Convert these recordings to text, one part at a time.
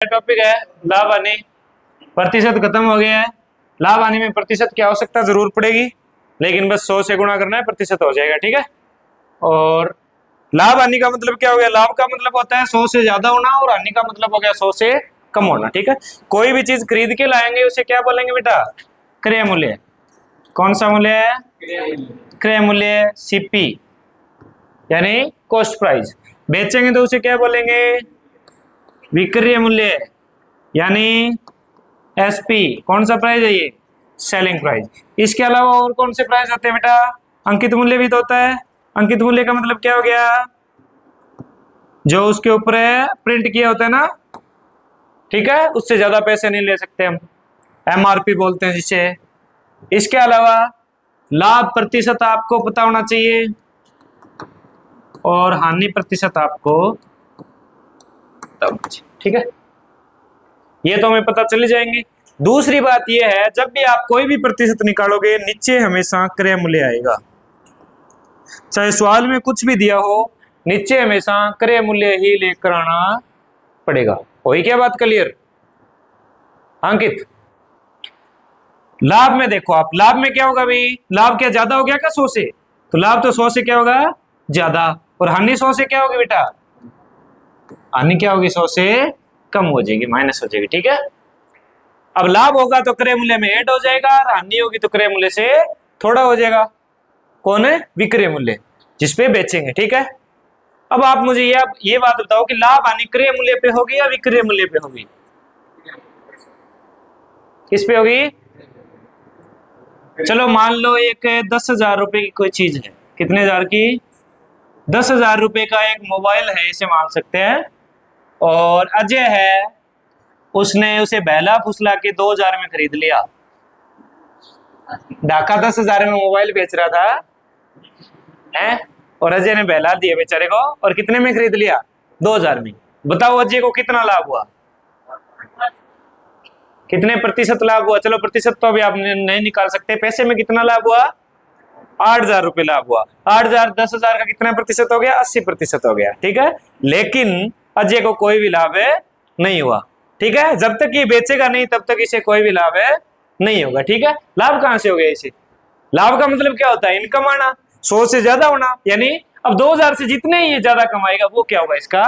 Topic है लाभ हानि। प्रतिशत खत्म हो गया है। लाभ हानि में प्रतिशत की आवश्यकता जरूर पड़ेगी, लेकिन बस 100 से गुणा करना है, प्रतिशत हो जाएगा। ठीक है। और लाभ हानि का मतलब क्या हो गया? लाभ का मतलब होता है 100 से ज्यादा होना, और हानि का मतलब हो गया 100 से कम होना। ठीक है। कोई भी चीज खरीद के लाएंगे उसे क्या बोलेंगे बेटा? क्रय मूल्य। कौन सा मूल्य है? क्रय मूल्य, सीपी यानी कॉस्ट प्राइस। बेचेंगे तो उसे क्या बोलेंगे? विक्रय मूल्य यानी एसपी। कौन सा प्राइस है ये? Selling price. इसके अलावा और कौन से प्राइस होते हैं बेटा? अंकित मूल्य भी तो होता है। अंकित मूल्य का मतलब क्या हो गया? जो उसके ऊपर प्रिंट किया होता है ना, ठीक है, उससे ज्यादा पैसे नहीं ले सकते हम, एमआरपी बोलते हैं जिसे। इसके अलावा लाभ प्रतिशत आपको पता होना चाहिए, और हानि प्रतिशत आपको तब। ठीक है, ये तो हमें पता चली जाएंगे। दूसरी बात यह है, जब भी आप कोई भी प्रतिशत निकालोगे नीचे हमेशा क्रय मूल्य आएगा। चाहे सवाल में कुछ भी दिया हो, नीचे हमेशा क्रय मूल्य ही लेकर आना पड़ेगा। वही क्या बात क्लियर? अंकित, लाभ में देखो आप, लाभ में क्या होगा भाई? लाभ क्या ज्यादा हो गया क्या 100 से? तो लाभ तो 100 से क्या होगा? ज्यादा। और हानि 100 से क्या होगी बेटा? हानि क्या होगी? 100 से कम हो जाएगी, माइनस हो जाएगी। ठीक है। अब लाभ होगा तो क्रय मूल्य में ऐड हो जाएगा, और हानि होगी तो क्रय मूल्य से थोड़ा हो जाएगा। कौन है? विक्रय मूल्य, जिसपे बेचेंगे। ठीक है। अब आप मुझे ये बात बताओ कि लाभ हानि क्रय मूल्य पे होगी या विक्रय मूल्य पे होगी? किस पे होगी? चलो मान लो एक 10,000 रुपए की कोई चीज है। कितने हजार की? 10,000 रुपए का एक मोबाइल है, इसे मान सकते हैं। और अजय है, उसने उसे बहला फुसला के 2,000 में खरीद लिया। ढाका 10,000 में मोबाइल बेच रहा था है, और अजय ने बहला दिया बेचारे को, और कितने में खरीद लिया? 2,000 में। बताओ अजय को कितना लाभ हुआ? कितने प्रतिशत लाभ हुआ? चलो प्रतिशत तो अभी आप नहीं निकाल सकते। पैसे में कितना लाभ हुआ? 8,000 रुपए लाभ हुआ। 8,000 10,000 का कितना प्रतिशत हो गया? 80% हो गया। ठीक है। लेकिन अजय को कोई भी लाभ नहीं हुआ। ठीक है। जब तक ये बेचेगा नहीं तब तक इसे कोई भी लाभ नहीं होगा। ठीक है। लाभ कहां से हो गया इसे? लाभ का मतलब क्या होता है? इनकम आना, 100 से ज्यादा होना। यानी अब 2,000 से जितने ये ज्यादा कमाएगा वो क्या होगा? इसका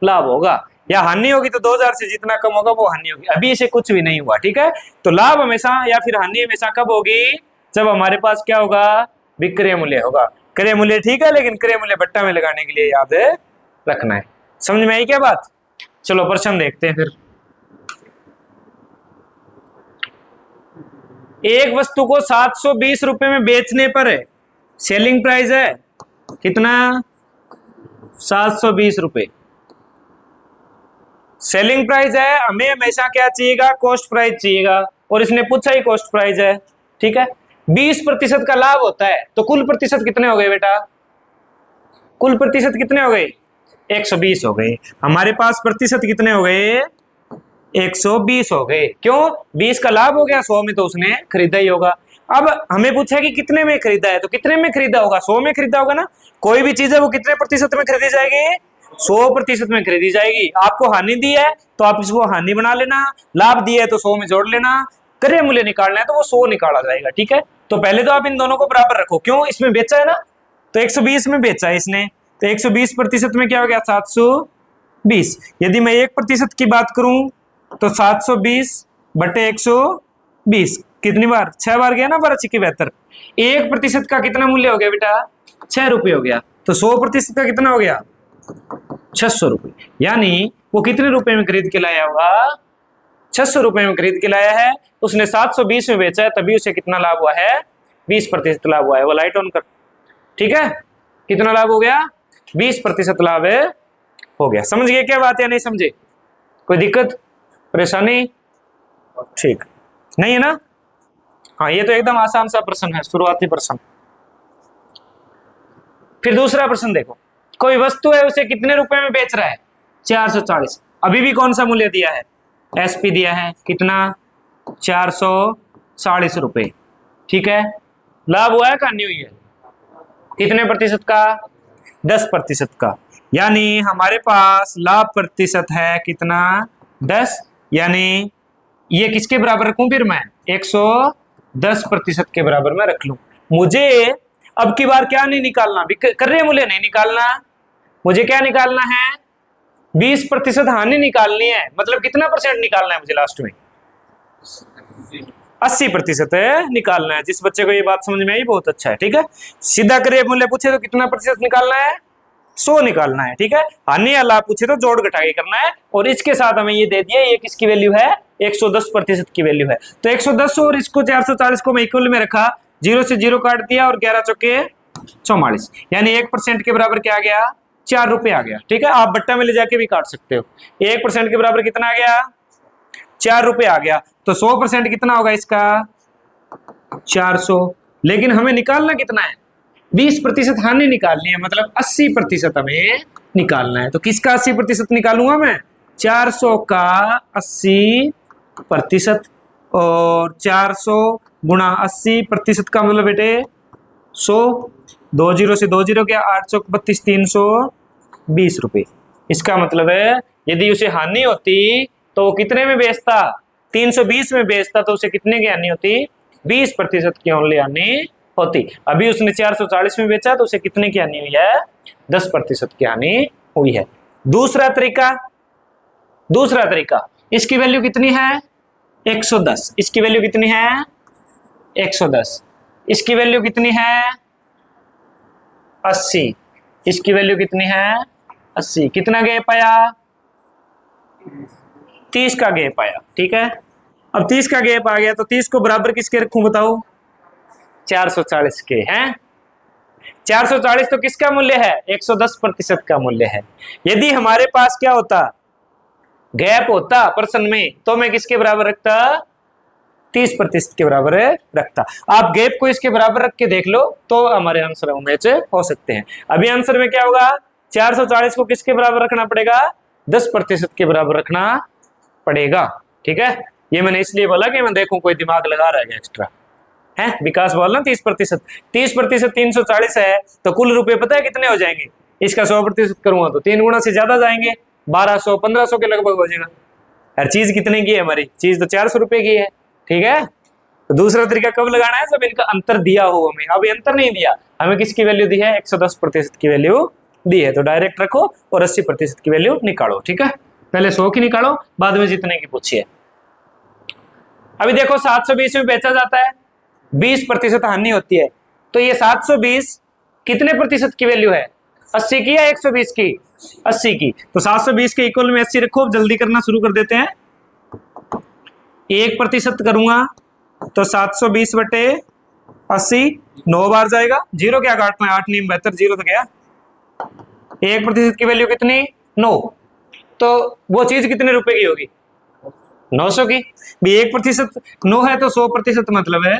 लाभ होगा। या हानि होगी तो 2,000 से जितना कम होगा वो हानि होगी। अभी इसे कुछ भी नहीं हुआ। ठीक है। तो लाभ हमेशा या फिर हानि हमेशा कब होगी? जब हमारे पास क्या होगा? विक्रय मूल्य होगा। क्रय मूल्य ठीक है, लेकिन क्रय मूल्य बट्टा में लगाने के लिए याद रखना है। समझ में आई क्या बात? चलो प्रश्न देखते हैं फिर। एक वस्तु को 720 रुपए में बेचने पर सेलिंग प्राइस है कितना? 720 रुपए सेलिंग प्राइस है। हमें हमेशा क्या चाहिएगा? कॉस्ट प्राइस चाहिएगा, और इसने पूछा ही कॉस्ट प्राइस है। ठीक है। 20% का लाभ होता है, तो कुल प्रतिशत कितने हो गए बेटा? कुल प्रतिशत कितने हो गए? 120 हो गए। हमारे पास प्रतिशत कितने हो गए? 120 हो गए। क्यों? 20 का लाभ हो गया, 100 में तो उसने खरीदा ही होगा। अब हमें पूछा है कि कितने में खरीदा है, तो कितने में खरीदा होगा? 100 में खरीदा होगा ना। कोई भी चीज है वो कितने प्रतिशत में खरीदी जाएगी? 100% में खरीदी जाएगी। आपको हानि दी है तो आप इसको हानि बना लेना, लाभ दिया है तो 100 में जोड़ लेना। क्रय मूल्य निकालना है तो वो 100 निकाला जाएगा। ठीक है। तो पहले तो आप इन दोनों को बराबर रखो। क्यों? इसमें बेचा है ना, तो 120 में बेचा है इसने, तो 120% में क्या हो गया? 720। यदि मैं 1% की बात करूं तो 720 बटे 120 कितनी बार? 6 बार गया ना, 12×72। 1% का कितना मूल्य हो गया बेटा? 6 रुपये हो गया। तो 100% का कितना हो गया? 600 रुपये। यानी वो कितने रुपए में खरीद के लाया होगा? 600 रुपए में खरीद के लाया है। उसने 720 में बेचा है, तभी उसे कितना लाभ हुआ है? 20% लाभ हुआ है। वो लाइट ऑन कर। ठीक है। कितना लाभ हो गया? 20% लाभ हो गया। समझ गए क्या बात या नहीं समझे? कोई दिक्कत परेशानी? ठीक नहीं है ना? हाँ, ये तो एकदम आसान सा प्रश्न है, शुरुआती प्रश्न। फिर दूसरा प्रश्न देखो। कोई वस्तु है, उसे कितने रुपए में बेच रहा है? 440। अभी भी कौन सा मूल्य दिया है? एसपी दिया है। कितना? 440 रुपए। ठीक है। लाभ हुआ है का? नहीं हुई है? कितने प्रतिशत का? 10% का। यानी हमारे पास लाभ प्रतिशत है कितना? 110, यानी ये किसके बराबर रखूं फिर मैं 110% के बराबर में रख लूं। मुझे अब की बार क्या नहीं निकालना, कर्य मूल्य नहीं निकालना, मुझे क्या निकालना है 20% हानि निकालनी है। मतलब कितना परसेंट निकालना है मुझे लास्ट में 80% निकालना है। जिस बच्चे को ये बात समझ में आई बहुत अच्छा है, ठीक है। सीधा कर्य मूल्य पूछे तो कितना प्रतिशत निकालना है 100 निकालना है, ठीक है। हानि या लाभ पूछे तो जोड़ घटा के करना है। और इसके साथ हमें ये दे दिया ये किसकी वैल्यू है 110% की वैल्यू है। तो 110 और इसको 440 को मैं इक्वल में रखा, 0 से 0 काट दिया और 11 चौके 44, यानी 1% के बराबर क्या आ गया 4 रुपए आ गया, ठीक है। आप बट्टा में ले जाके भी काट सकते हो। 1% के बराबर कितना आ गया 4 रुपए आ गया। तो 100% कितना होगा इसका 400। लेकिन हमें निकालना कितना है 20% हानि निकालनी है, मतलब 80% हमें निकालना है। तो किसका 80% निकालूंगा मैं 400 का 80%, और 400 गुणा 80% का मतलब बेटे 100, 2 0 से 2 0 क्या 8 चौक 32, 320 रुपए। इसका मतलब है यदि उसे हानि होती तो वो कितने में बेचता 320 में बेचता, तो उसे कितने की हानि होती 20% की ओनली हानि होती। अभी उसने 440 में बेचा तो उसे कितने की हानि हुई है 10% की हानि हुई है। दूसरा तरीका इसकी वैल्यू कितनी है 110, इसकी वैल्यू कितनी है 110, इसकी वैल्यू कितनी है 80, इसकी वैल्यू कितनी है 80। कितना गैप आया 30 का गैप आया, ठीक है। अब 30 का गैप आ गया तो 30 को बराबर किसके रखूं बताओ 440 के हैं। 440 तो किसका मूल्य है 110% का मूल्य है। यदि हमारे पास क्या होता गैप होता प्रश्न में तो मैं किसके बराबर रखता 30% के बराबर रखता। आप गैप को इसके बराबर रख के देख लो तो हमारे आंसर मैच हो सकते हैं। अभी आंसर में क्या होगा 440 को किसके बराबर रखना पड़ेगा 10% के बराबर रखना पड़ेगा, ठीक है। ये मैंने इसलिए बोला कि मैं देखूं कोई दिमाग लगा रहा है एक्स्ट्रा है। विकास बोलना 30%, 30% 340 है तो कुल रुपए पता है कितने हो जाएंगे। इसका 100% करूंगा तो 3 गुना से ज्यादा जाएंगे, 1200 1500 के लगभग हो जाएगा। हर चीज कितने की है हमारी चीज तो 400 रुपए की है, ठीक है। तो दूसरा तरीका कब लगाना है जब इनका अंतर दिया हो हमें। अभी अंतर नहीं दिया, हमें किसकी वैल्यू दी है 110% की वैल्यू दी है, तो डायरेक्ट रखो और 80% की वैल्यू निकालो, ठीक है। पहले 100 की निकालो बाद में जितने की पूछिए। अभी देखो 720 में बेचा जाता है 20% हानि होती है, तो ये 720 कितने प्रतिशत की वैल्यू है 80 की या 120 की 80 की। तो 720 के इक्वल में 80 रखो, जल्दी करना शुरू कर देते हैं। 1% करूंगा तो 720 बटे 80 9 बार जाएगा, जीरो क्या काटना है 8 9 72 जीरो तो क्या 1% की वैल्यू कितनी 9, तो वो चीज कितने रुपए की होगी 900 की। भी 1% 9 है तो 100% मतलब है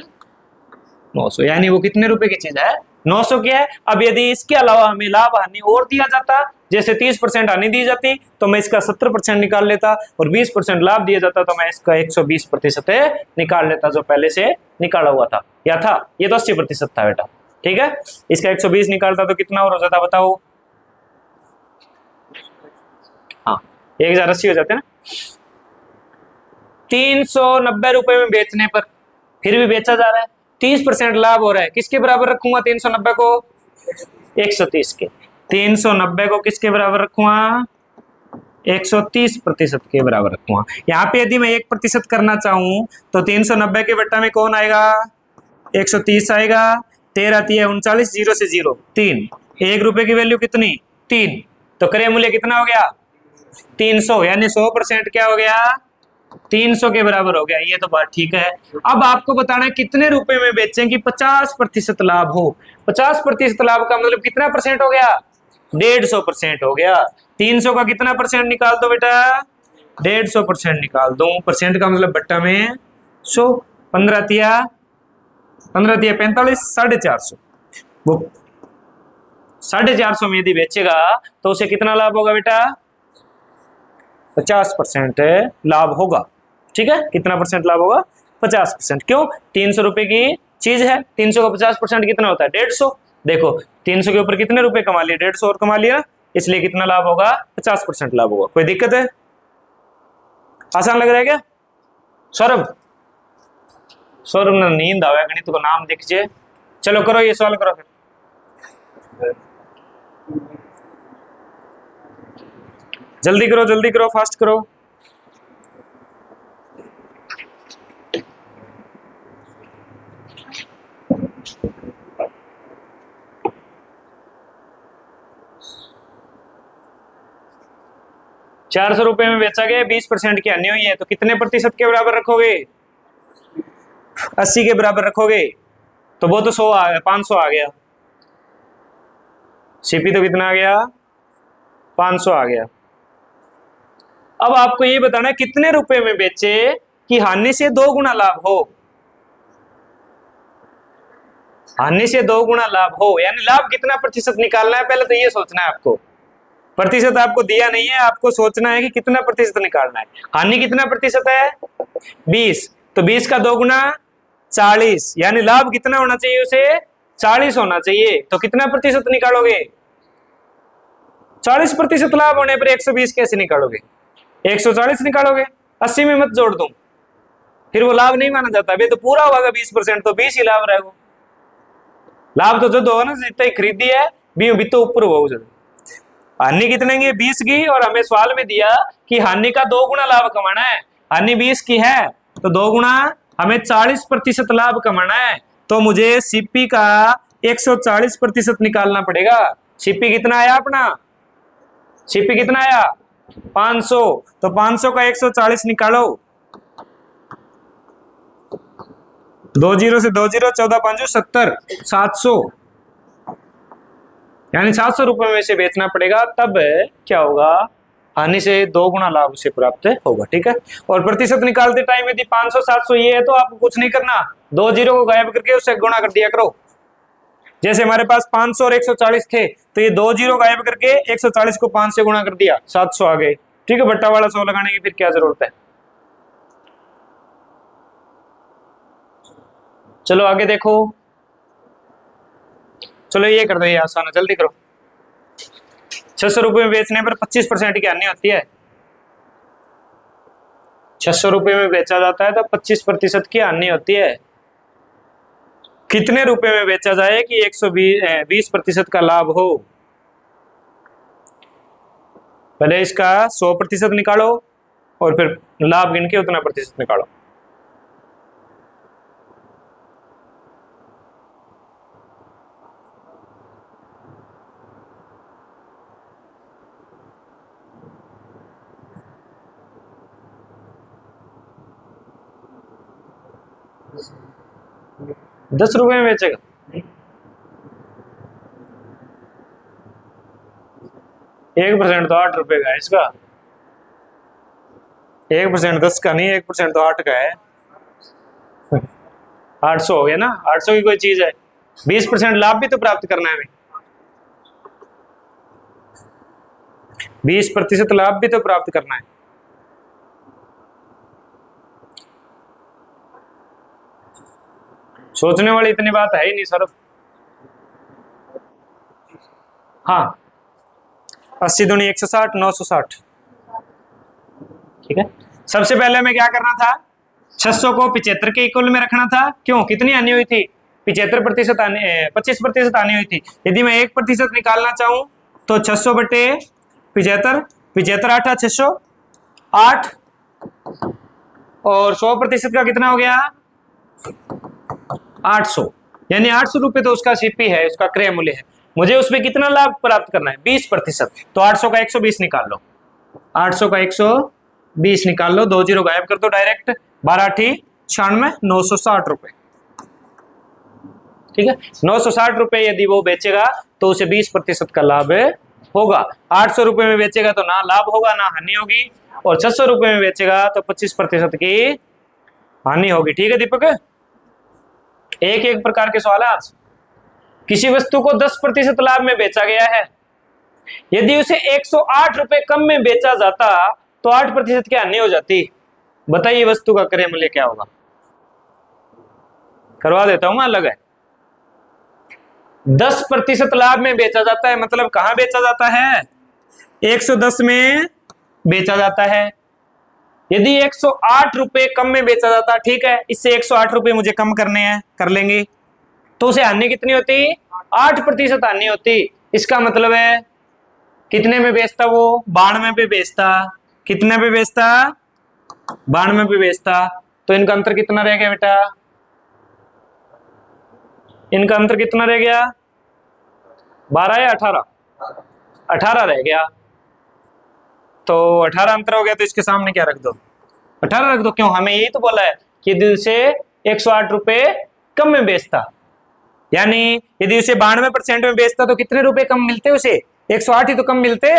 900, यानी वो कितने रुपए की चीज है 900 की है। अब यदि इसके अलावा हमें लाभ हानि और दिया जाता, जैसे 30% हानि दी जाती तो मैं इसका 70% निकाल लेता, और 20% लाभ दिया जाता तो मैं इसका 120% निकाल लेता जो पहले से निकाला हुआ था। या था ये तो 80% था बेटा, ठीक है। इसका 120 निकालता तो कितना और हो जाता बताओ, हाँ 1080 हो जाते ना। 390 रुपए में बेचने पर फिर भी बेचा जा रहा है, 30% लाभ हो रहा है, किसके बराबर रखूंगा 390 को 130 के। 390 को किसके बराबर रखूंगा 130% के बराबर रखूंगा। यहाँ पे यदि मैं 1% करना चाहूं तो 390 के बट्टा में कौन आएगा 130 आएगा, 13 3 39 0 से 0 3, 1 रुपए की वैल्यू कितनी 3, तो क्रय मूल्य कितना हो गया 300, यानी 100% क्या हो गया 300 के बराबर हो गया। ये तो बात ठीक है। अब आपको बताना है कितने रुपए में बेचें कि 50% लाभ हो। 50% लाभ का मतलब कितना परसेंट हो गया 150% हो गया। 300 का कितना परसेंट निकाल दो बेटा 150% निकाल दो, परसेंट का मतलब बट्टा में 100, 15 तिया 45 450, वो 450 में यदि बेचेगा तो उसे कितना लाभ होगा बेटा 50% लाभ होगा, ठीक है। कितना परसेंट लाभ होगा 50%। क्यों 300 रुपए की चीज है, 300 का 50% कितना होता है 150। देखो 300 के ऊपर कितने रुपए कमा लिए 150 और कमा लिया, इसलिए कितना लाभ होगा 50% लाभ होगा। कोई दिक्कत है आसान लग रहा है क्या? सौरभ, सौरभ ने नींद आवे गणित को नाम दीजिए। चलो करो ये सवाल करो फिर, जल्दी करो फास्ट करो। ₹400 में बेचा गया, 20% की हानि हुई है, तो कितने प्रतिशत के बराबर रखोगे? 80 के बराबर रखोगे, तो वो तो 100 आ गया, 500 आ गया। सीपी तो कितना आ गया? 500 आ गया। अब आपको ये बताना है कितने रुपए में बेचे कि हानि से 2 गुना लाभ हो। हानि से 2 गुना लाभ हो, यानी लाभ कितना प्रतिशत निकालना है, पहले तो ये सोचना है आपको। प्रतिशत आपको दिया नहीं है, आपको सोचना है कि कितना प्रतिशत निकालना है। हानि कितना प्रतिशत है? 20, तो 20 का 2 गुना 40, यानी लाभ कितना होना चाहिए उसे? 40 होना चाहिए। तो कितना प्रतिशत निकालोगे? 40% लाभ होने पर 120 कैसे निकालोगे? 140 निकालोगे। 80 में मत जोड़ दूं, फिर वो लाभ नहीं माना जाता। अभी तो पूरा होगा 20%, तो 20 ही लाभ रहेगा। लाभ तो जो दो ना जितना ही खरीदी है भी तो ऊपर हो। हानि कितने की? 20 की, और हमें सवाल में दिया कि हानि का 2 गुना लाभ कमाना है। हानि 20 की है, तो 2 गुना हमें 40% लाभ कमाना है, तो मुझे सीपी का 140% निकालना पड़ेगा। सीपी कितना आया अपना? सीपी कितना आया? 500, तो 500 का 140 निकालो। 2 जीरो से 2 जीरो, 14 5 70, 700, यानी 700 रुपए में से बेचना पड़ेगा, तब क्या होगा? हानि से 2 गुना लाभ उसे प्राप्त होगा। ठीक है, और प्रतिशत निकालते टाइम यदि 500 700 ये है तो आपको कुछ नहीं करना, 2 जीरो को गायब करके उससे गुणा कर दिया करो। जैसे हमारे पास 500 और 140 थे, तो ये 2 जीरो गायब करके 140 को 5 से गुणा कर दिया, 700 आ गए। ठीक है, बट्टा वाला 100 लगाने की फिर क्या जरूरत है। चलो आगे देखो, चलो ये कर दो, ये आसान है, जल्दी करो। 600 रुपए में बेचने पर 25% की हानि होती है। 600 रुपए में बेचा जाता है तो 25% की हानि होती है। कितने रुपए में बेचा जाए कि 120% का लाभ हो? पहले इसका 100% निकालो और फिर लाभ गिन के उतना प्रतिशत निकालो। ₹10 में बेचेगा, 1% तो 8 रुपए का है इसका। 1% 10 का नहीं, 1% तो 8 का है। 800 हो गया ना, 800 की कोई चीज है। 20% लाभ भी तो प्राप्त करना है हमें, 20% लाभ भी तो प्राप्त करना है। सोचने वाली इतनी बात है ही नहीं सर। हाँ, 80 दूनी 160, 960। ठीक है, सबसे पहले मैं क्या करना था? 600 को 75 के इक्वल में रखना था। क्यों? कितनी हानि हुई थी? 75% आने 25% आनी हुई थी। यदि मैं 1% निकालना चाहूं तो 600 बटे 75, 75 8 600 8, और 100% का कितना हो गया? 800, यानी 800 रुपए तो उसका सीपी है, उसका क्रय मूल्य है। मुझे उसमें कितना लाभ प्राप्त करना है? 20%। तो 800 का 120 निकाल लो, 800 का 120 निकाल लो, 2 जीरो गायब कर दो डायरेक्ट, 12 8 96, 960 रुपए। ठीक है, 960 रुपए यदि वो बेचेगा तो उसे 20% का लाभ होगा। 800 रुपए में बेचेगा तो ना लाभ होगा ना हानि होगी, और 600 रुपए में बेचेगा तो 25% की हानि होगी। ठीक है दीपक, एक एक प्रकार के सवाल है आज। किसी वस्तु को 10% लाभ में बेचा गया है, यदि उसे 108 रुपए कम में बेचा जाता तो 8% की हानि हो जाती। बताइए वस्तु का क्रय मूल्य क्या होगा? करवा देता हूं मैं, अलग है। 10% लाभ में बेचा जाता है, मतलब कहां बेचा जाता है? 110 में बेचा जाता है। यदि 108 रुपए कम में बेचा जाता, ठीक है, इससे 108 रुपए मुझे कम करने हैं, कर लेंगे, तो उसे हानि कितनी होती? 8% हानि होती। इसका मतलब है कितने में बेचता वो? 92 पे बेचता। कितने पे बेचता? 92 पे बेचता। तो इनका अंतर कितना रह गया बेटा? इनका अंतर कितना रह गया? 12 या 18? 18 रह गया। तो 18 अंतर हो गया, तो इसके सामने क्या रख दो? 18 रख दो। क्यों? हमें यही तो बोला है कि दिल से 108 रुपए कम में बेचता, यानी यदि उसे 92% में बेचता तो कितने रुपए कम मिलते उसे? 108 ही तो कम मिलते।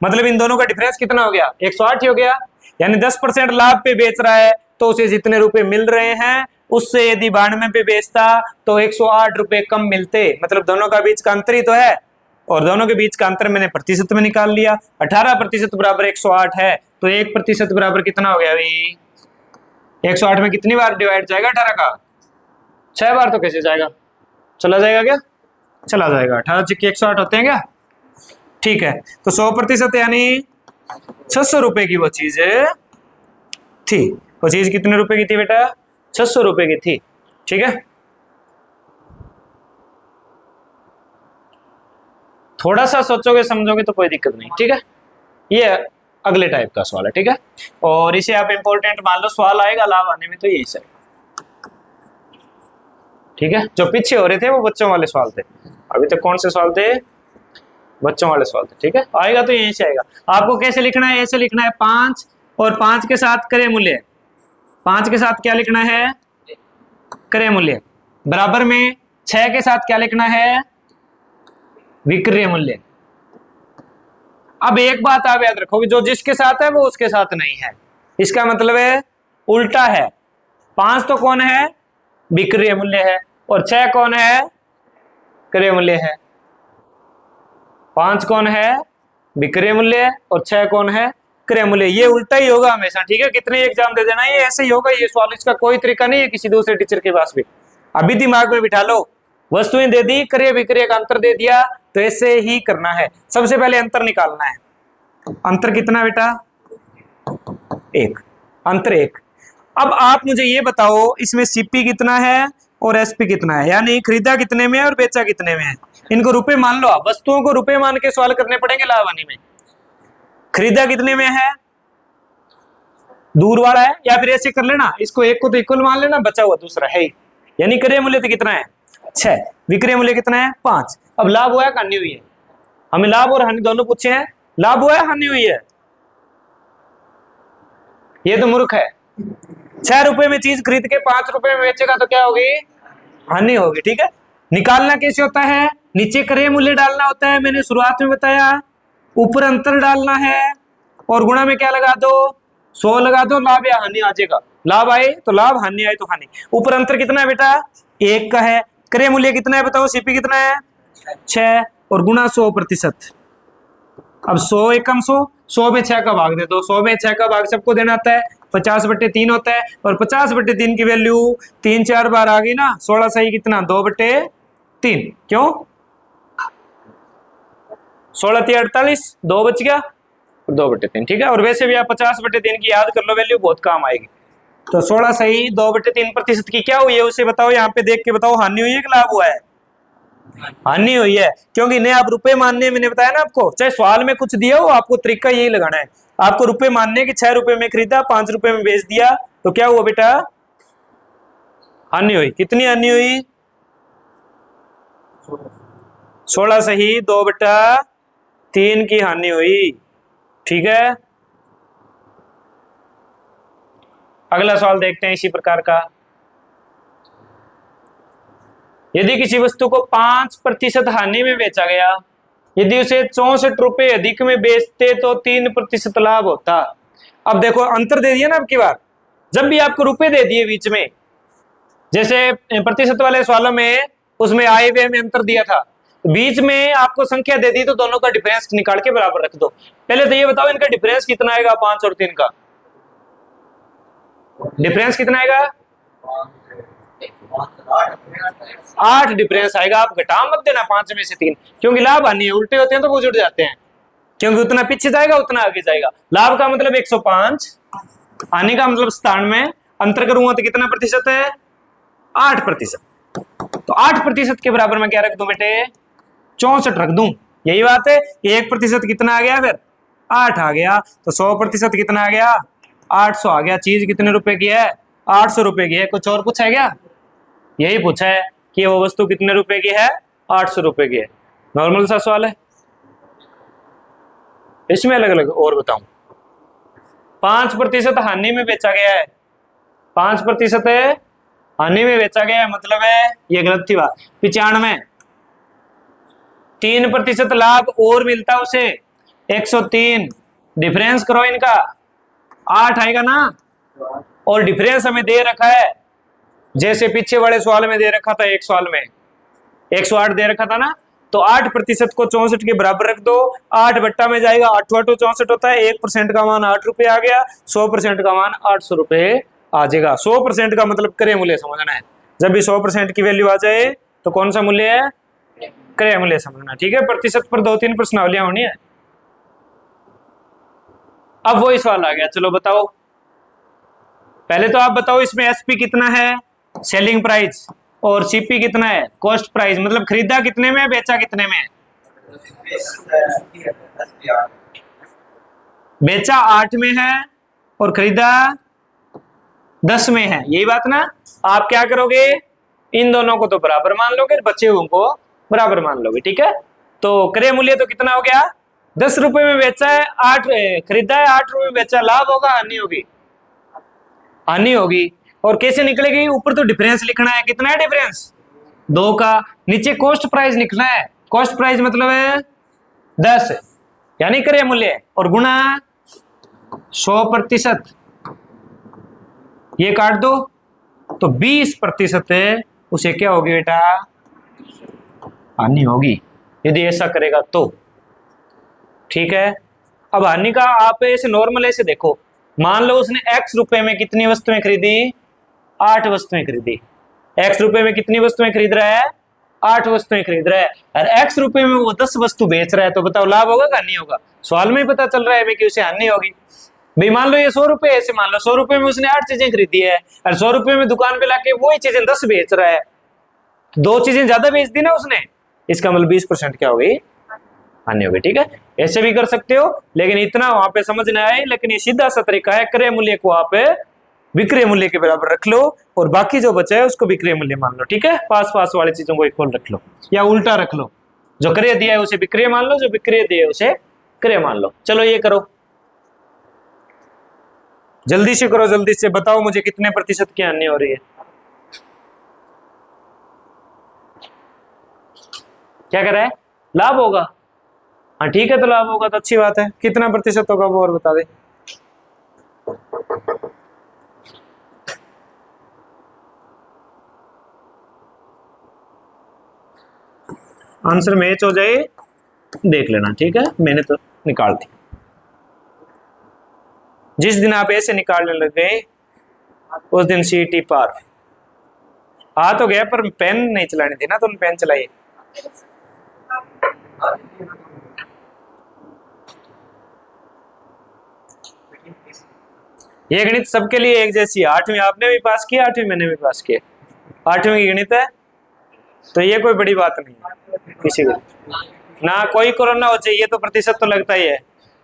मतलब इन दोनों का डिफरेंस कितना हो गया? 108 ही हो गया। यानी 10% लाभ पे बेच रहा है तो उसे जितने रुपए मिल रहे हैं उससे यदि 92 पे बेचता तो 108 रुपए कम मिलते। मतलब दोनों का बीच का अंतर ही तो है, और दोनों के बीच का अंतर मैंने प्रतिशत में निकाल लिया। 18% बराबर 108 है, तो 1% बराबर कितना हो गया भाई? 108 में कितनी बार डिवाइड जाएगा 18 का? 6 बार। तो कैसे जाएगा? चला जाएगा क्या? चला जाएगा। 18 चिक्के 108 होते हैं क्या? ठीक है, तो 100% यानी 600 रुपए की वो चीज थी। वो चीज कितने रुपए की थी बेटा? 600 रुपए की थी। ठीक है, थोड़ा सा सोचोगे समझोगे तो कोई दिक्कत नहीं। ठीक है, ये अगले टाइप का सवाल है। ठीक है, और इसे आप इंपॉर्टेंट मान लो, सवाल आएगा लाभ आने में तो यही सही। ठीक है, जो पीछे हो रहे थे वो बच्चों वाले सवाल थे। अभी तक कौन से सवाल थे? बच्चों वाले सवाल थे। ठीक है, आएगा तो यहीं से आएगा। आपको कैसे लिखना है? ऐसे लिखना है 5 और 5 के साथ क्रय मूल्य। 5 के साथ क्या लिखना है? क्रय मूल्य। बराबर में 6 के साथ क्या लिखना है? विक्रय मूल्य। अब एक बात आप याद रखोगे, जो जिसके साथ है वो उसके साथ नहीं है। इसका मतलब है उल्टा है। 5 तो कौन है? विक्रय मूल्य है, और 6 कौन है? क्रय मूल्य है। 5 कौन है? विक्रय मूल्य, और 6 कौन है? क्रय मूल्य। ये उल्टा ही होगा हमेशा। ठीक है, कितने एग्जाम दे देना ये ऐसे ही होगा ये सवाल। इसका कोई तरीका नहीं है किसी दूसरे टीचर के पास भी। अभी दिमाग में बिठा लो, वस्तुएं दे दी, क्रय विक्रय का अंतर दे दिया, तो ऐसे ही करना है। सबसे पहले अंतर निकालना है। अंतर कितना बेटा? 1। अंतर 1। अब आप मुझे ये बताओ, इसमें सीपी कितना है और एसपी कितना है? यानी खरीदा कितने में और बेचा कितने में है? इनको रुपए मान लो आप। वस्तुओं को रुपए मान के सवाल करने पड़ेंगे लाभ हानि में। खरीदा कितने में है? दूर वाला है, या फिर ऐसे कर लेना, इसको एक को तो इक्वल मान लेना, बचा हुआ दूसरा है। यानी क्रय मूल्य तो कितना है? 6। विक्रय मूल्य कितना है? 5। अब लाभ हुआ है हानि हुई है? हमें लाभ और हानि दोनों पूछे हैं। लाभ हुआ है हानि हुई है? ये तो मूर्ख है। 6 रुपए में चीज खरीद के 5 रुपए में बेचेगा तो क्या होगी? हानि होगी। ठीक है, निकालना कैसे होता है? नीचे क्रय मूल्य डालना होता है, मैंने शुरुआत में बताया। ऊपर अंतर डालना है, और गुणा में क्या लगा दो? 100 लगा दो। लाभ या हानि आ जाएगा। लाभ आए तो लाभ, हानि आए तो हानि। ऊपर अंतर कितना है बेटा? 1 का है। क्रय मूल्य कितना है बताओ? सीपी कितना है? 6, और गुणा 100%। अब 100 एकम 100, 100 में 6 का भाग दे दो। 100 में 6 का भाग सबको देना आता है, 50/3 होता है, और 50/3 की वैल्यू 3-4 बार आ गई ना। 16 सही कितना? 2/3। क्यों? 16 48, 2 बच गया, 2/3। ठीक है, और वैसे भी आप 50/3 की याद कर लो, वैल्यू बहुत काम आएगी। तो 16 सही, 2/3% की क्या हुई है उसे बताओ। यहाँ पे देख के बताओ, हानि हुई है कि लाभ हुआ है? हानि हुई है, क्योंकि इन्हें आप रुपए मानने, मैंने बताया ना आपको, चाहे सवाल में कुछ दिया हो, आपको तरीका यही लगाना है। आपको रुपए मानने की 6 रुपए में खरीदा, 5 रुपए में बेच दिया, तो क्या हुआ बेटा? हानि हुई। कितनी हानि हुई? 16 सही, 2/3 की हानि हुई। ठीक है, अगला सवाल देखते हैं इसी प्रकार का। यदि किसी वस्तु को 5% हानि में बेचा गया, यदि उसे 64 रुपए अधिक में बेचते तो 3% लाभ होता। अब देखो अंतर दे दिया ना अब की बार। जब भी आपको रुपए दे दिए बीच में, जैसे प्रतिशत वाले सवालों में उसमें आय व्यय में अंतर दिया था, बीच में आपको संख्या दे दी, तो दोनों का डिफरेंस निकाल के बराबर रख दो। पहले तो ये बताओ इनका डिफरेंस कितना आएगा? 5 और 3 का डिफरेंस कितना आएगा? 8 डिफरेंस आएगा। आप घटा मत देना 5 में से 3, क्योंकि लाभ हानि है, उल्टे होते हैं तो वो जुड़ जाते हैं, क्योंकि उतना पीछे जाएगा उतना आगे जाएगा। लाभ का मतलब 105, हानि का मतलब स्थान में अंतर करूंगा तो कितना प्रतिशत है? 8%। तो 8% के बराबर में क्या रख दूं बेटे? 64 रख दूं। यही बात है। 1% कितना आ गया? फिर 8 आ गया। तो 100% कितना आ गया? 800 आ गया। चीज कितने रुपए की है? 800 रुपए की है। कुछ और पूछा है क्या? यही पूछा है कि वो वस्तु कितने रुपए की है? 800 रुपए की है। नॉर्मल सा सवाल है। इसमें अलग अलग और बताऊं। 5% हानि में बेचा गया है। 5% हानि में बेचा गया है, मतलब है ये गलत थी बात। 95। 3% लाभ और मिलता उसे, 103। डिफरेंस करो इनका, 8 आएगा ना। और डिफरेंस हमें दे रखा है, जैसे पीछे वाले सवाल में दे रखा था, एक सवाल में 108 दे रखा था ना। तो 8% को 64 के बराबर रख दो। 8 बट्टा में जाएगा, 8 8 64 होता है। 1% का मान 8 रुपए आ गया। 100% का मान 800 रुपए आ जाएगा। 100% का मतलब क्रय मूल्य समझना है। जब भी 100% की वैल्यू आ जाए तो कौन सा मूल्य है? क्रय मूल्य समझना। ठीक है। प्रतिशत पर 2-3 प्रश्नावलियां होनी है। अब वही सवाल आ गया, चलो बताओ। पहले तो आप बताओ इसमें एसपी कितना है? Selling price. और सीपी कितना है? Cost price. मतलब खरीदा कितने में, बेचा कितने में? बेचा 8 में है और खरीदा 10 में है। यही बात ना। आप क्या करोगे? इन दोनों को तो बराबर मान लोगे, बचे हुए को बराबर मान लोगे। ठीक है। तो क्रय मूल्य तो कितना हो गया? 10 रुपए में बेचा है, 8 खरीदा है, 8 रुपए में बेचा। लाभ होगा हानि होगी? हानि होगी। और कैसे निकलेगी? ऊपर तो डिफरेंस लिखना है। कितना है डिफरेंस? 2 का। नीचे कॉस्ट प्राइस लिखना है। कॉस्ट प्राइस मतलब है 10, यानी क्रय मूल्य, और गुणा 100%। ये काट दो तो 20% है, उसे क्या होगी बेटा? हानि होगी, यदि ऐसा करेगा तो। ठीक है। अब हानि का आप ऐसे नॉर्मल ऐसे देखो। मान लो उसने x रुपए में कितनी वस्तुएं खरीदी? 8 वस्तुएं खरीदी। x रुपए में कितनी वस्तुएं खरीद रहा है? 8 वस्तुएं खरीद रहा है। और x रुपए में वो 10 वस्तु बेच रहा है, तो बताओ लाभ होगा कि हानि होगा? सवाल में ही पता चल रहा है कि उसे हानि होगी। भाई मान लो ये 100 रुपए, ऐसे मान लो 100 रुपए में उसने 8 चीजें खरीदी है, और 100 रुपए में दुकान पे लाके वही चीजें 10 बेच रहा है। 2 चीजें ज्यादा बेच दी ना उसने, इसका मतलब 20% क्या हो गई? हानि हो गई। ठीक है। ऐसे भी कर सकते हो, लेकिन इतना वहां पे समझ नहीं आए। लेकिन ये सीधा सा तरीका है, क्रय मूल्य को आप विक्रय मूल्य के बराबर रख लो, और बाकी जो बचा है उसको विक्रय मूल्य मान लो। ठीक है। पास पास वाली चीजों को इक्वल रख लो, या उल्टा रख लो। जो क्रय दिया है उसे विक्रय मान लो, जो विक्रय दिया है उसे क्रय मान लो। चलो ये करो, जल्दी से करो, जल्दी से बताओ मुझे कितने प्रतिशत की हानि हो रही है? क्या कर रहा है? लाभ होगा। हाँ ठीक है, तो लाभ होगा तो अच्छी बात है। कितना प्रतिशत होगा वो और बता दे। आंसर मैच हो जाए देख लेना। ठीक है। मैंने तो निकाल दी। जिस दिन आप ऐसे निकालने लग गए उस दिन सीटी पार। आ तो गया, पर पेन नहीं चलानी थी ना, तुम पेन चलाइए। ये गणित सबके लिए एक जैसी है। 8वीं आपने भी पास किया, 8वीं मैंने भी पास किया। 8वीं की गणित है, तो ये कोई बड़ी बात नहीं है किसी को ना। कोई कोरोना हो चाहिए तो प्रतिशत तो लगता ही है।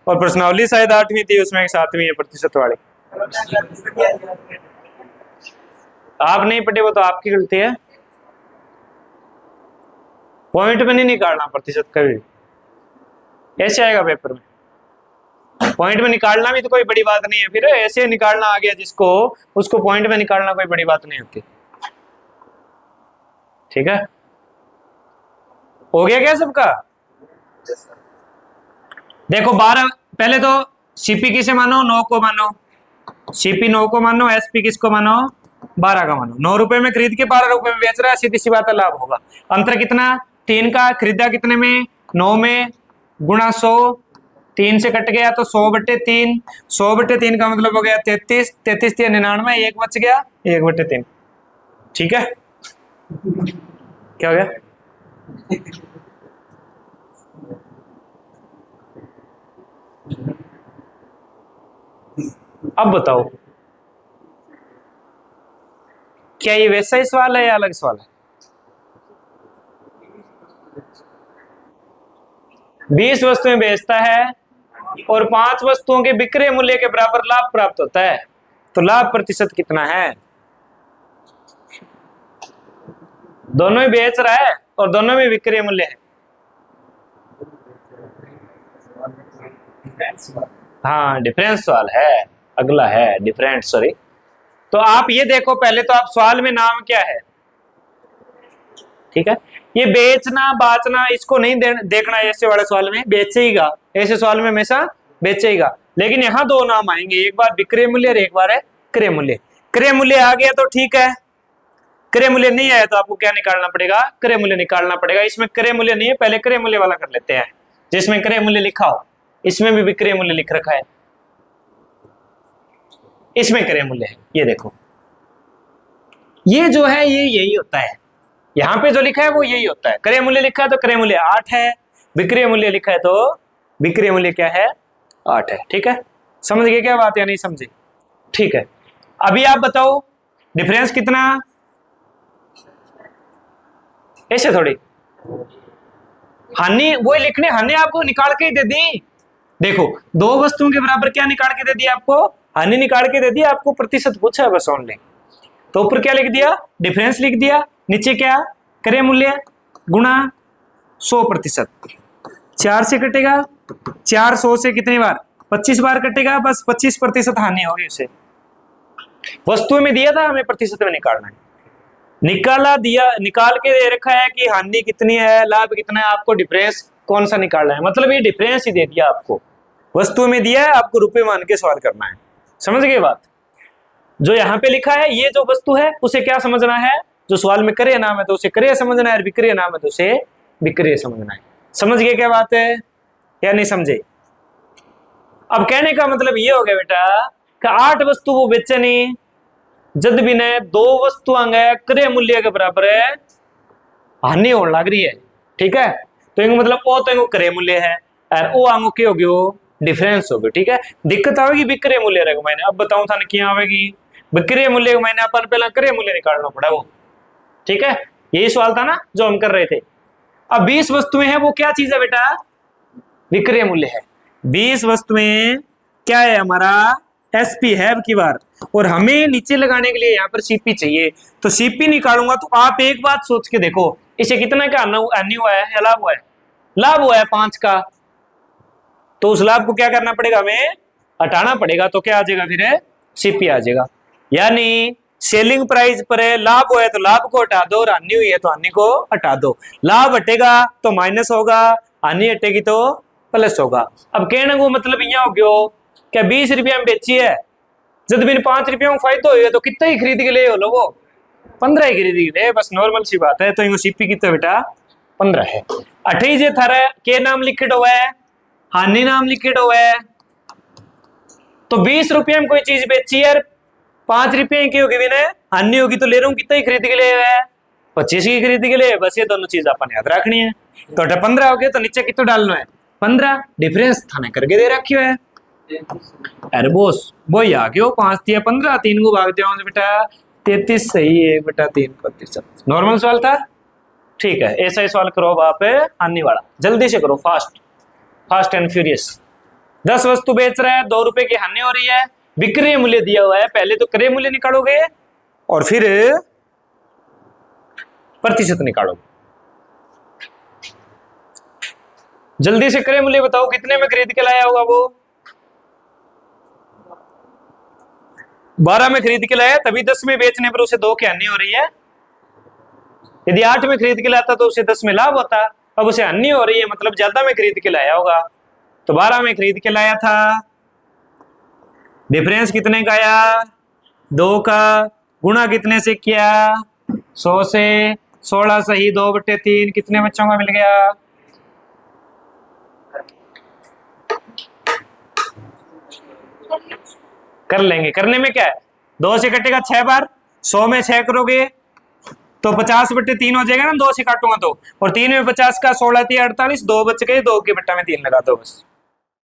और प्रश्नावली शायद 8वीं थी, उसमें 7वीं है प्रतिशत वाली। आप नहीं पढ़े वो तो आपकी गलती है। पॉइंट में नहीं निकालना प्रतिशत कभी, ऐसे आएगा पेपर में। पॉइंट में निकालना भी तो कोई बड़ी बात नहीं है, फिर ऐसे निकालना आ गया जिसको, उसको पॉइंट में निकालना कोई बड़ी बात नहीं होती। ठीक है। हो गया क्या सबका? देखो 12, पहले तो सीपी किसे मानो? 9 को मानो। सीपी 9 को मानो। एसपी किसको मानो? 12 का मानो। 9 रुपए में खरीद के 12 रुपए में बेच रहा है, सीधी सी बात है लाभ होगा। अंतर कितना? 3 का। खरीदा कितने में? 9 में। गुणा 100, 3 से कट गया तो 100/3। 100/3 का मतलब हो गया 33। 33 या 99, 1 बच गया, 1/3। ठीक है। क्या हो गया? अब बताओ क्या ये वैसा ही सवाल है या अलग सवाल है? 20 वस्तुएं बेचता है और 5 वस्तुओं के विक्रय मूल्य के बराबर लाभ प्राप्त होता है, तो लाभ प्रतिशत कितना है? दोनों ही बेच रहा है और दोनों में विक्रय मूल्य है। हाँ, डिफरेंस सवाल है, अगला है डिफरेंट, सॉरी। तो आप ये देखो, पहले तो आप सवाल में नाम क्या है, ठीक है। ये बेचना बाचना इसको नहीं देखना, ऐसे वाले सवाल में बेचेगा, ऐसे सवाल में हमेशा बेचेगा। लेकिन यहाँ दो नाम आएंगे, एक बार विक्रय मूल्य और एक बार है क्रय मूल्य। क्रय मूल्य आ गया तो ठीक है, क्रय मूल्य नहीं आया तो आपको क्या निकालना पड़ेगा? क्रय मूल्य निकालना पड़ेगा। इसमें क्रय मूल्य नहीं है, पहले क्रय मूल्य वाला कर लेते हैं, जिसमें क्रय मूल्य लिखा हो। इसमें भी विक्रय मूल्य लिख रखा है, इसमें क्रय मूल्य है। ये देखो, ये जो है ये यही होता है, यहां पे जो लिखा है वो यही होता है। क्रय मूल्य लिखा है तो क्रय मूल्य 8 है, विक्रय मूल्य लिखा है तो विक्रय मूल्य क्या है? 8 है। ठीक है, समझ गए क्या बात या नहीं समझे? ठीक है, अभी आप बताओ डिफरेंस कितना? ऐसे थोड़ी हानि वो लिखने, हानि आपको निकाल के ही दे दी। देखो, दो वस्तुओं के बराबर क्या निकाल के दे दिया आपको? हानि निकाल के दे दिया आपको, प्रतिशत पूछा है बस ओनली। तो ऊपर क्या लिख दिया? डिफरेंस लिख दिया, नीचे क्या? क्रय मूल्य गुणा 100%। 4 से कटेगा, 400 से कितनी बार? 25 बार कटेगा, बस 25% हानि होगी उसे। वस्तु में दिया था, हमें प्रतिशत में निकालना है। निकाला दिया, निकाल के दे रखा है कि हानि कितनी है, लाभ कितना है, आपको डिफरेंस कौन सा निकालना है। मतलब ये डिफरेंस ही दे दिया आपको, वस्तु में दिया है, आपको रुपए मान के सवाल करना है। समझ गए बात? जो यहाँ पे लिखा है ये जो वस्तु है उसे क्या समझना है? जो सवाल में क्रय नाम है तो उसे क्रय समझना है, विक्रय नाम है तो उसे विक्रय समझना है। समझ गए क्या बात है या नहीं समझे? अब कहने का मतलब ये हो गया बेटा कि 8 वस्तु वो बेचे नहीं, जद भी ने 2 वस्तुआं क्रय मूल्य के बराबर है, हानि होने लग रही है। ठीक है, तो इनको मतलब ओ तो इनको क्रय मूल्य है और ओ आंगो क्या हो गयो? डिफरेंस हो गयो। ठीक है, दिक्कत आवेगी विक्रय मूल्य रे मैंने, अब बताऊं था क्या आवेगी? विक्रय मूल्य को मैंने अपन पहला क्रय मूल्य निकालना पड़ा वो। ठीक है, यही सवाल था ना जो हम कर रहे थे। अब 20 वस्तुएं हैं, वो क्या चीज है बेटा? विक्रय मूल्य है। 20 वस्तुएं क्या है हमारा? एसपी है अब की बार, और हमें नीचे लगाने के लिए यहाँ पर सीपी चाहिए, तो सीपी निकालूंगा। तो आप एक बात सोच के देखो, इसे कितना का हानि हुआ है या लाभ हुआ है? लाभ हुआ है 5 का, तो उस लाभ को क्या करना पड़ेगा? हमें हटाना पड़ेगा। तो क्या आ जाएगा फिर? सीपी आ जाएगा। यानी सेलिंग प्राइस पर है, लाभ हुआ है तो लाभ को हटा दो, और हानि हुई है तो हानि को हटा दो। लाभ हटेगा तो माइनस होगा, हानि हटेगी तो प्लस होगा। अब कहने को मतलब यहाँ हो गया क्या 20 रुपया में बेची है, जब भी 5 रुपया में फायदा हुआ तो कितना ही खरीद के ले हो लो? वो 15 ही खरीद के ले, बस नॉर्मल सी बात है। तो इनको सीपी कितना बेटा? 15 है। 28 थारा के नाम लिखित हुआ है, हानि नाम लिखित हुआ है। तो 20 रुपया में कोई चीज बेची है, 5 रुपये की होगी विनय, हानि होगी तो ले रहा हूँ कितना ही खरीद के ले है? 25 की खरीद के ले। बस ये दोनों चीज अपन याद रखनी है। तो 15 हो गया, तो नीचे कितना डालना है? 15। डिफरेंस थाने करके दे रखी है। अरे बोस वो आ गयो 5 दिया 15, 3 को भाग दिया बेटा 33 सही है बेटा, 3%। नॉर्मल सवाल था। ठीक है, ऐसा ही सवाल करो आप हानि वाला, जल्दी से करो, फास्ट एंड फ्यूरियस। 10 वस्तु बेच रहा है, 2 रुपए की हानि हो रही है, विक्रय मूल्य दिया हुआ है। पहले तो क्रय मूल्य निकालोगे और फिर प्रतिशत निकालोगे। जल्दी से क्रय मूल्य बताओ, कितने में खरीद के लाया होगा वो? 12 में खरीद के लाया, तभी 10 में बेचने पर उसे 2 की हानि हो रही है। यदि 8 में खरीद के लाता तो उसे 10 में लाभ होता। अब उसे हानि हो रही है, मतलब ज्यादा में खरीद के लाया होगा। तो 12 में खरीद के लाया था, डिफरेंस कितने का आया? 2 का, गुणा कितने से किया? 100 से। 16 सही, 2/3 कितने बच्चों का मिल गया? कर लेंगे, करने में क्या है? 2 से कटेगा 6 बार, 100 में 6 करोगे तो 50/3 हो जाएगा ना, 2 से काटूंगा तो। और 3 में 50 का 16 3 48, 2 बच गए, 2 के बट्टा में 3 लगा दो बस।